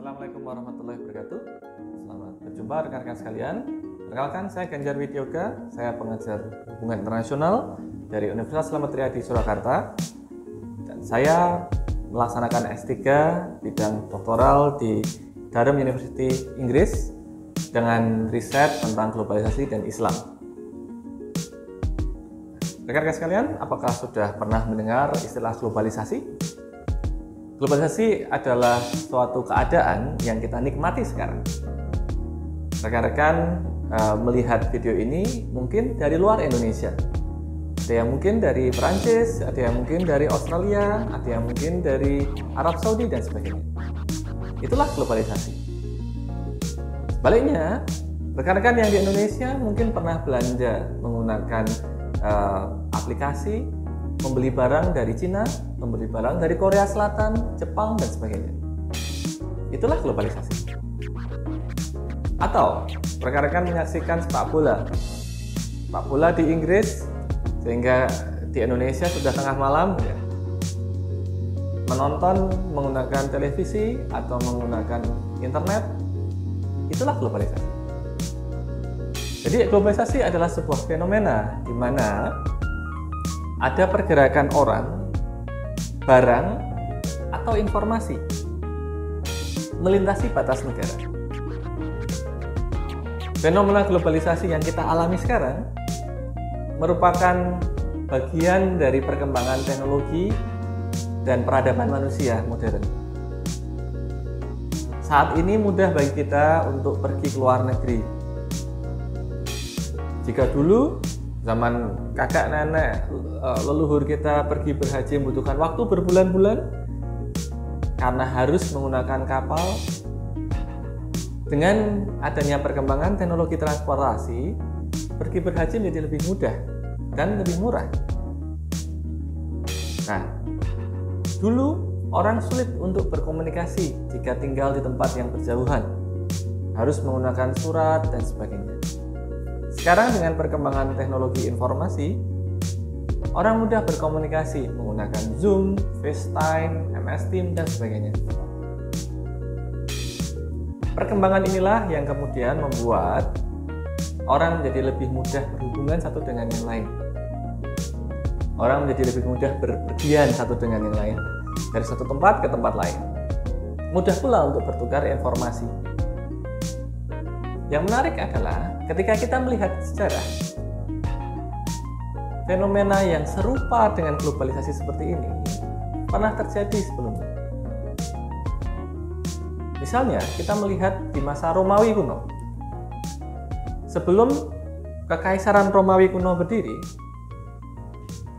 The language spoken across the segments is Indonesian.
Assalamualaikum warahmatullahi wabarakatuh. Selamat berjumpa rekan-rekan sekalian. Perkenalkan, saya Ganjar Widyoga. Saya pengajar hubungan internasional dari Universitas Slamet Riyadi Surakarta. Dan saya melaksanakan S3 bidang doktoral di Durham University, Inggris dengan riset tentang globalisasi dan Islam. Rekan-rekan sekalian, apakah sudah pernah mendengar istilah globalisasi? Globalisasi adalah suatu keadaan yang kita nikmati sekarang. Rekan-rekan melihat video ini mungkin dari luar Indonesia. Ada yang mungkin dari Perancis, ada yang mungkin dari Australia, ada yang mungkin dari Arab Saudi dan sebagainya. Itulah globalisasi. Sebaliknya, rekan-rekan yang di Indonesia mungkin pernah belanja menggunakan aplikasi, membeli barang dari Cina, membeli barang dari Korea Selatan, Jepang, dan sebagainya. Itulah globalisasi. Atau rekan-rekan menyaksikan sepak bola. Sepak bola di Inggris, sehingga di Indonesia sudah tengah malam, ya. Menonton menggunakan televisi atau menggunakan internet, itulah globalisasi. Jadi globalisasi adalah sebuah fenomena di mana ada pergerakan orang, barang, atau informasi melintasi batas negara. Fenomena globalisasi yang kita alami sekarang merupakan bagian dari perkembangan teknologi dan peradaban manusia modern. Saat ini mudah bagi kita untuk pergi ke luar negeri. Jika dulu zaman kakak nenek leluhur kita pergi berhaji membutuhkan waktu berbulan-bulan karena harus menggunakan kapal. Dengan adanya perkembangan teknologi transportasi, pergi berhaji menjadi lebih mudah dan lebih murah. Nah, dulu orang sulit untuk berkomunikasi jika tinggal di tempat yang berjauhan, harus menggunakan surat dan sebagainya. Sekarang dengan perkembangan teknologi informasi, orang mudah berkomunikasi menggunakan Zoom, FaceTime, MS Teams, dan sebagainya. Perkembangan inilah yang kemudian membuat orang menjadi lebih mudah berhubungan satu dengan yang lain. Orang menjadi lebih mudah berpergian satu dengan yang lain, dari satu tempat ke tempat lain. Mudah pula untuk bertukar informasi. Yang menarik adalah ketika kita melihat sejarah, fenomena yang serupa dengan globalisasi seperti ini pernah terjadi sebelumnya. Misalnya, kita melihat di masa Romawi kuno. Sebelum Kekaisaran Romawi kuno berdiri,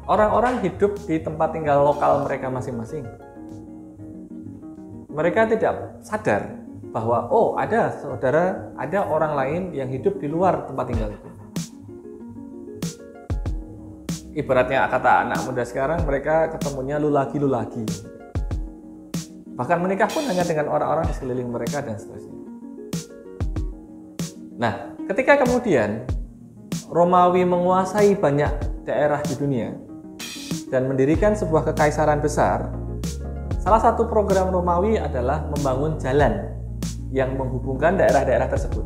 orang-orang hidup di tempat tinggal lokal mereka masing-masing. Mereka tidak sadar bahwa ada orang lain yang hidup di luar tempat tinggal itu. Ibaratnya kata anak muda sekarang, mereka ketemunya lulagi-lulagi. Bahkan menikah pun hanya dengan orang-orang di sekeliling mereka dan seterusnya. Nah, ketika kemudian Romawi menguasai banyak daerah di dunia dan mendirikan sebuah kekaisaran besar, salah satu program Romawi adalah membangun jalan yang menghubungkan daerah-daerah tersebut.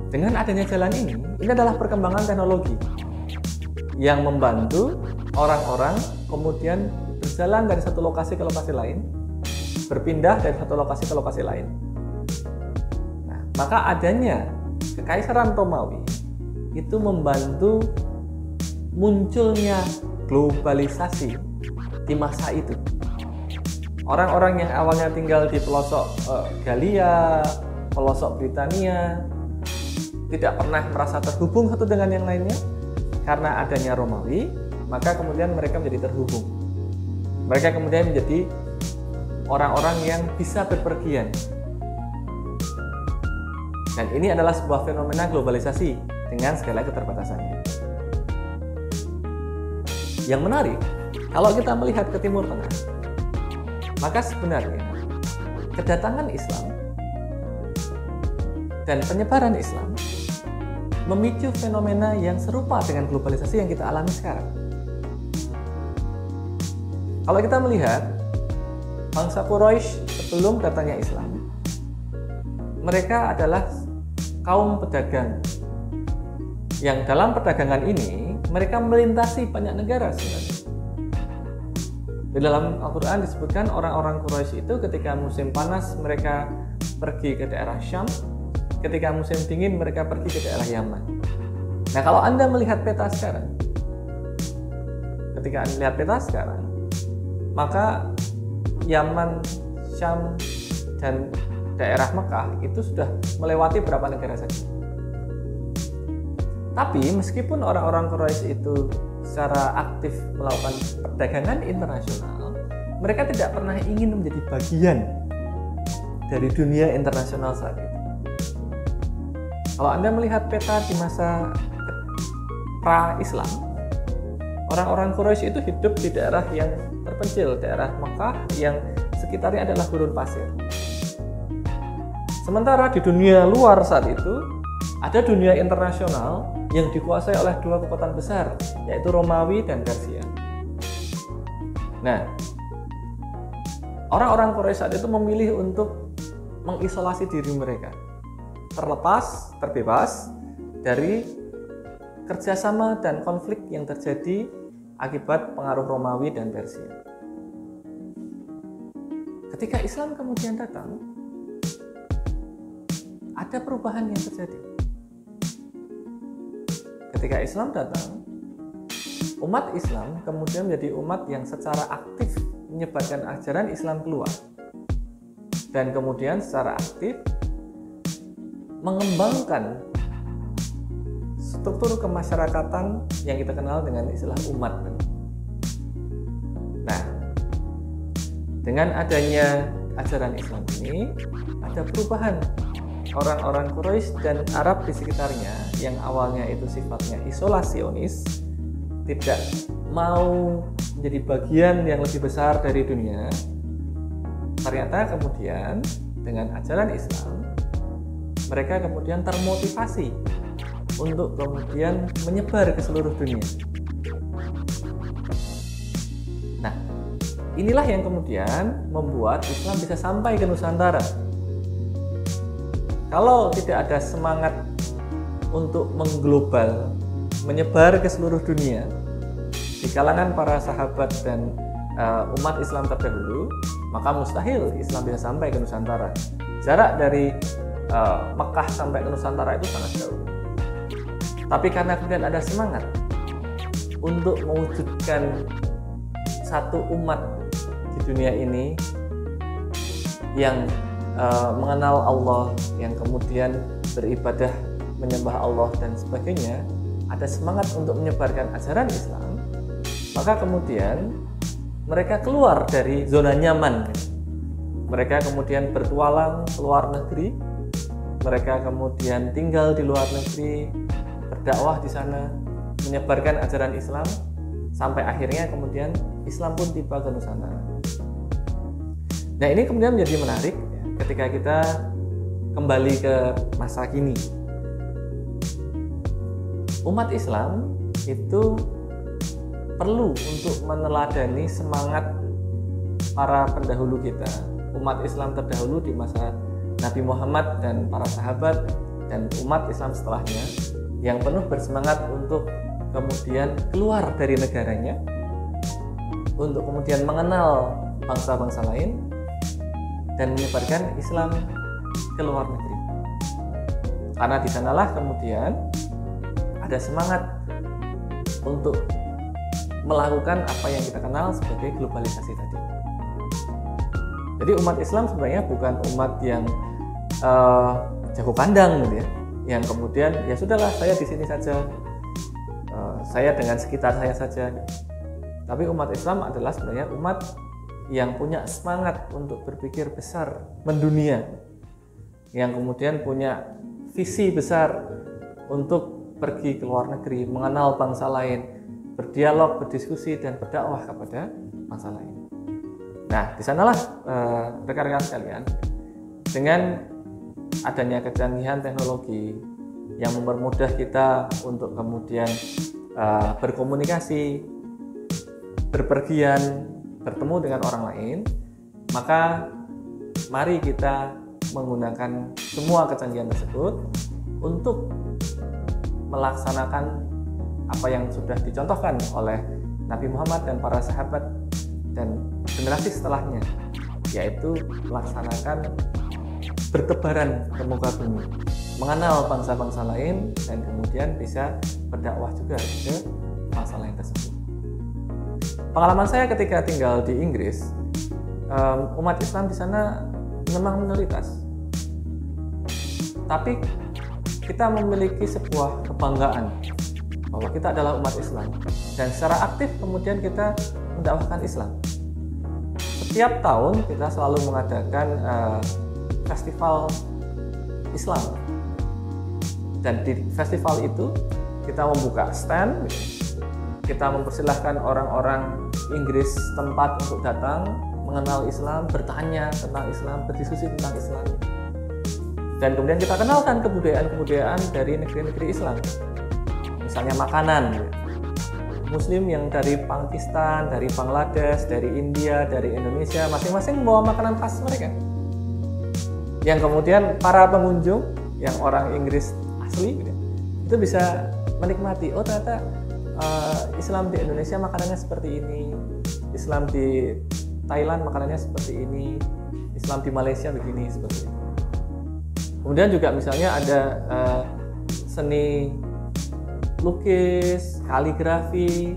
Dengan adanya jalan ini adalah perkembangan teknologi yang membantu orang-orang kemudian berjalan dari satu lokasi ke lokasi lain, berpindah dari satu lokasi ke lokasi lain. Nah, maka adanya Kekaisaran Romawi itu membantu munculnya globalisasi di masa itu. Orang-orang yang awalnya tinggal di pelosok Galia, pelosok Britania, tidak pernah merasa terhubung satu dengan yang lainnya. Karena adanya Romawi, maka kemudian mereka menjadi terhubung. Mereka kemudian menjadi orang-orang yang bisa berpergian. Dan ini adalah sebuah fenomena globalisasi dengan segala keterbatasannya. Yang menarik, kalau kita melihat ke Timur Tengah, maka sebenarnya kedatangan Islam dan penyebaran Islam memicu fenomena yang serupa dengan globalisasi yang kita alami sekarang. Kalau kita melihat bangsa Quraisy sebelum datangnya Islam, mereka adalah kaum pedagang yang dalam perdagangan ini mereka melintasi banyak negara sebenarnya. Di dalam Al-Quran disebutkan orang-orang Quraisy itu ketika musim panas mereka pergi ke daerah Syam, ketika musim dingin mereka pergi ke daerah Yaman. Nah, kalau Anda melihat peta sekarang, ketika Anda melihat peta sekarang, maka Yaman, Syam, dan daerah Mekah itu sudah melewati berapa negara saja. Tapi meskipun orang-orang Quraisy itu secara aktif melakukan perdagangan internasional, mereka tidak pernah ingin menjadi bagian dari dunia internasional saat itu. Kalau Anda melihat peta di masa pra-Islam, orang-orang Quraisy itu hidup di daerah yang terpencil, daerah Mekah yang sekitarnya adalah gurun pasir. Sementara di dunia luar saat itu, ada dunia internasional yang dikuasai oleh dua kekuatan besar, yaitu Romawi dan Persia. Nah, orang-orang Quraisy saat itu memilih untuk mengisolasi diri mereka, terbebas dari kerjasama dan konflik yang terjadi akibat pengaruh Romawi dan Persia. Ketika Islam kemudian datang, ada perubahan yang terjadi. Ketika Islam datang, umat Islam kemudian menjadi umat yang secara aktif menyebarkan ajaran Islam keluar, dan kemudian secara aktif mengembangkan struktur kemasyarakatan yang kita kenal dengan istilah umat. Nah, dengan adanya ajaran Islam ini, ada perubahan. Orang-orang Quraisy dan Arab di sekitarnya yang awalnya itu sifatnya isolasionis, tidak mau menjadi bagian yang lebih besar dari dunia, ternyata kemudian dengan ajaran Islam mereka kemudian termotivasi untuk kemudian menyebar ke seluruh dunia. Nah, inilah yang kemudian membuat Islam bisa sampai ke Nusantara. Kalau tidak ada semangat untuk mengglobal, menyebar ke seluruh dunia di kalangan para sahabat dan umat Islam terdahulu, maka mustahil Islam bisa sampai ke Nusantara. Jarak dari Mekah sampai ke Nusantara itu sangat jauh. Tapi karena kemudian ada semangat untuk mewujudkan satu umat di dunia ini yang mengenal Allah, yang kemudian beribadah, menyembah Allah dan sebagainya, ada semangat untuk menyebarkan ajaran Islam, maka kemudian mereka keluar dari zona nyaman. Mereka kemudian bertualang ke luar negeri, mereka kemudian tinggal di luar negeri, berdakwah di sana, menyebarkan ajaran Islam, sampai akhirnya kemudian Islam pun tiba ke Nusantara. Nah, ini kemudian menjadi menarik ketika kita kembali ke masa kini. Umat Islam itu perlu untuk meneladani semangat para pendahulu kita, umat Islam terdahulu di masa Nabi Muhammad dan para sahabat, dan umat Islam setelahnya yang penuh bersemangat untuk kemudian keluar dari negaranya, untuk kemudian mengenal bangsa-bangsa lain dan menyebarkan Islam ke luar negeri. Karena di sanalah kemudian ada semangat untuk melakukan apa yang kita kenal sebagai globalisasi tadi. Jadi umat Islam sebenarnya bukan umat yang jago pandang gitu ya, yang kemudian ya sudahlah saya di sini saja, saya dengan sekitar saya saja. Tapi umat Islam adalah sebenarnya umat yang punya semangat untuk berpikir besar, mendunia, yang kemudian punya visi besar untuk pergi ke luar negeri, mengenal bangsa lain, berdialog, berdiskusi, dan berdakwah kepada bangsa lain. Nah, di sanalah rekan-rekan sekalian, dengan adanya kecanggihan teknologi yang mempermudah kita untuk kemudian berkomunikasi, berpergian, bertemu dengan orang lain, Maka mari kita menggunakan semua kecanggihan tersebut untuk melaksanakan apa yang sudah dicontohkan oleh Nabi Muhammad dan para sahabat dan generasi setelahnya, yaitu melaksanakan bertebaran ke muka bumi, mengenal bangsa-bangsa lain, dan kemudian bisa berdakwah juga ke bangsa lain tersebut. Pengalaman saya ketika tinggal di Inggris, umat Islam di sana memang minoritas, tapi kita memiliki sebuah kebanggaan bahwa kita adalah umat Islam, dan secara aktif kemudian kita mendakwahkan Islam. Setiap tahun kita selalu mengadakan festival Islam, dan di festival itu kita membuka stand, kita mempersilahkan orang-orang Inggris tempat untuk datang mengenal Islam, bertanya tentang Islam, berdiskusi tentang Islam, dan kemudian kita kenalkan kebudayaan-kebudayaan dari negeri-negeri Islam, misalnya makanan. Muslim yang dari Pakistan, dari Bangladesh, dari India, dari Indonesia, masing-masing membawa makanan khas mereka, yang kemudian para pengunjung yang orang Inggris asli itu bisa menikmati. Oh, ternyata Islam di Indonesia makanannya seperti ini, Islam di Thailand makanannya seperti ini, Islam di Malaysia begini, seperti itu. Kemudian juga misalnya ada seni lukis, kaligrafi,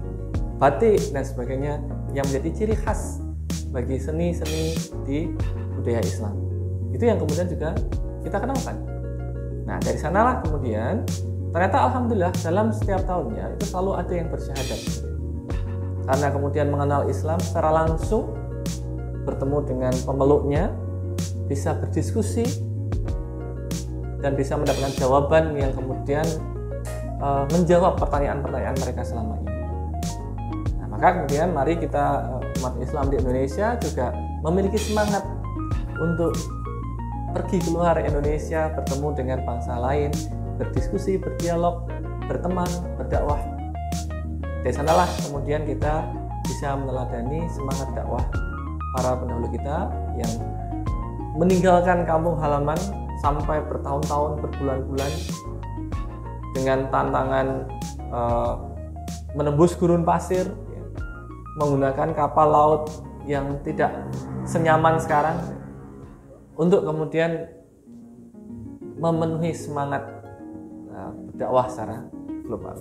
batik, dan sebagainya yang menjadi ciri khas bagi seni-seni di budaya Islam. Itu yang kemudian juga kita kenalkan. Nah, dari sanalah kemudian ternyata alhamdulillah dalam setiap tahunnya itu selalu ada yang bersyahadat, karena kemudian mengenal Islam secara langsung, bertemu dengan pemeluknya, bisa berdiskusi dan bisa mendapatkan jawaban yang kemudian menjawab pertanyaan-pertanyaan mereka selama ini. Nah, maka kemudian mari kita umat Islam di Indonesia juga memiliki semangat untuk pergi keluar Indonesia, bertemu dengan bangsa lain, berdiskusi, berdialog, berteman, berdakwah. Dari sanalah kemudian kita bisa meneladani semangat dakwah para pendahulu kita yang meninggalkan kampung halaman sampai bertahun-tahun, berbulan-bulan, dengan tantangan menembus gurun pasir, menggunakan kapal laut yang tidak senyaman sekarang, untuk kemudian memenuhi semangat berdakwah secara global.